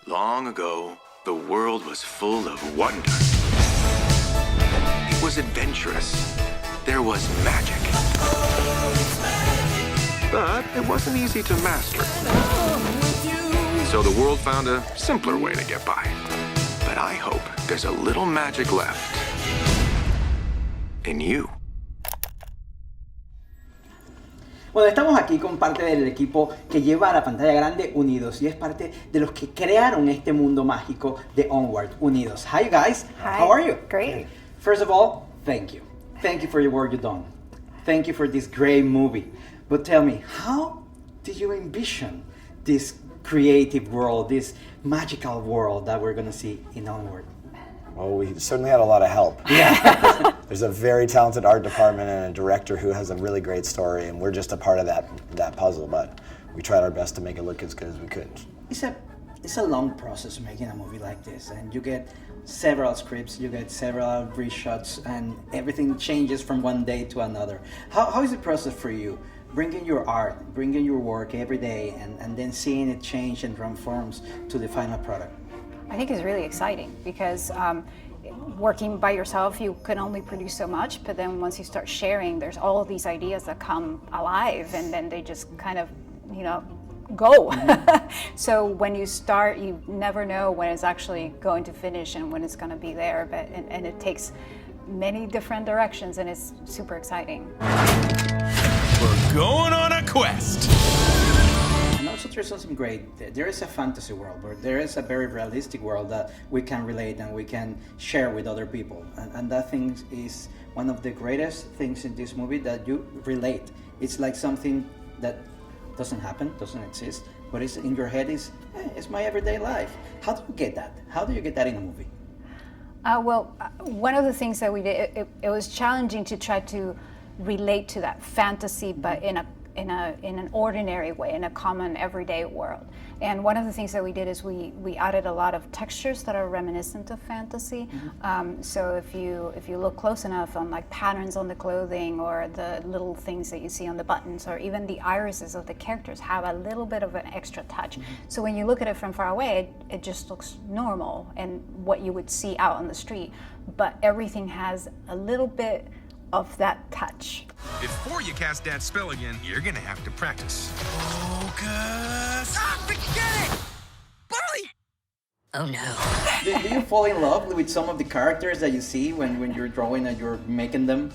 Long ago, the world was full of wonder. It was adventurous. There was magic. But it wasn't easy to master. So the world found a simpler way to get by. But I hope there's a little magic left in you. Bueno, estamos aquí con parte del equipo que lleva a la pantalla grande Unidos y es parte de los que crearon este mundo mágico de Onward, Unidos. Hi, you guys. Hi. How are you? Great. First of all, thank you. Thank you for your work you've done. Thank you for this great movie. But tell me, how did you envision this creative world, this magical world that we're going to see in Onward? Well, we certainly had a lot of help. Yeah. There's a very talented art department and a director who has a really great story, and we're just a part of that puzzle, but we tried our best to make it look as good as we could. It's a long process making a movie like this, and you get several scripts, you get several reshots, and everything changes from one day to another. How is the process for you? Bringing your art, bringing your work every day, and then seeing it change and transforms to the final product. I think it's really exciting because working by yourself, you can only produce so much, but then once you start sharing, there's all of these ideas that come alive and then they just kind of, go. So when you start, you never know when it's actually going to finish and when it's going to be there, and it takes many different directions and it's super exciting. We're going on a quest! And also there's something great. There is a fantasy world, but there is a very realistic world that we can relate and we can share with other people. And that thing is one of the greatest things in this movie, that you relate. It's like something that doesn't happen, doesn't exist, but it's in your head, it's my everyday life. How do you get that? How do you get that in a movie? One of the things that we did, it was challenging to try to relate to that fantasy, but in an ordinary way, in a common everyday world. And one of the things that we did is we added a lot of textures that are reminiscent of fantasy. So if you look close enough on like patterns on the clothing or the little things that you see on the buttons or even the irises of the characters have a little bit of an extra touch. So when you look at it from far away, it just looks normal and what you would see out on the street. But everything has a little bit of that touch. Before you cast that spell again, you're gonna have to practice. Focus! Ah, forget it! Barley! Oh no. Do you fall in love with some of the characters that you see when you're drawing and you're making them?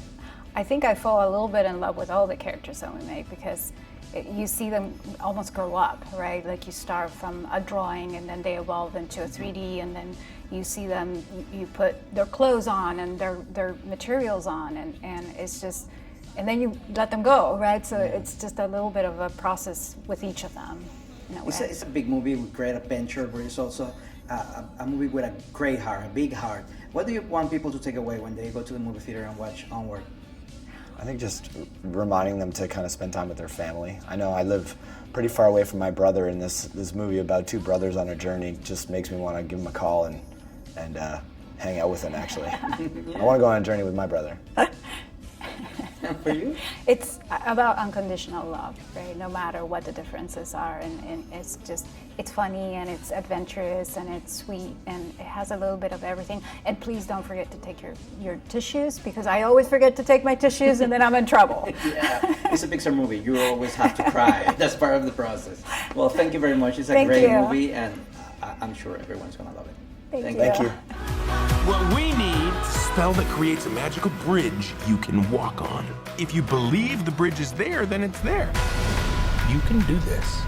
I think I fall a little bit in love with all the characters that we make because you see them almost grow up, right? Like you start from a drawing and then they evolve into a 3D and then you see them, you put their clothes on and their materials on and it's just, and then you let them go, right? So it's just a little bit of a process with each of them. It's a big movie with great adventure, but it's also a movie with a great heart, a big heart. What do you want people to take away when they go to the movie theater and watch Onward? I think just reminding them to kind of spend time with their family. I know I live pretty far away from my brother, and this movie about two brothers on a journey just makes me want to give him a call and hang out with him, actually. I want to go on a journey with my brother. For you? It's about unconditional love, right? No matter what the differences are, and it's just, it's funny and it's adventurous and it's sweet and it has a little bit of everything. And please don't forget to take your tissues, because I always forget to take my tissues and then I'm in trouble. Yeah, it's a Pixar movie. You always have to cry. That's part of the process. Well, thank you very much. It's a great movie, and I'm sure everyone's gonna love it. Thank you. What we need is a spell that creates a magical bridge you can walk on. If you believe the bridge is there, then it's there. You can do this.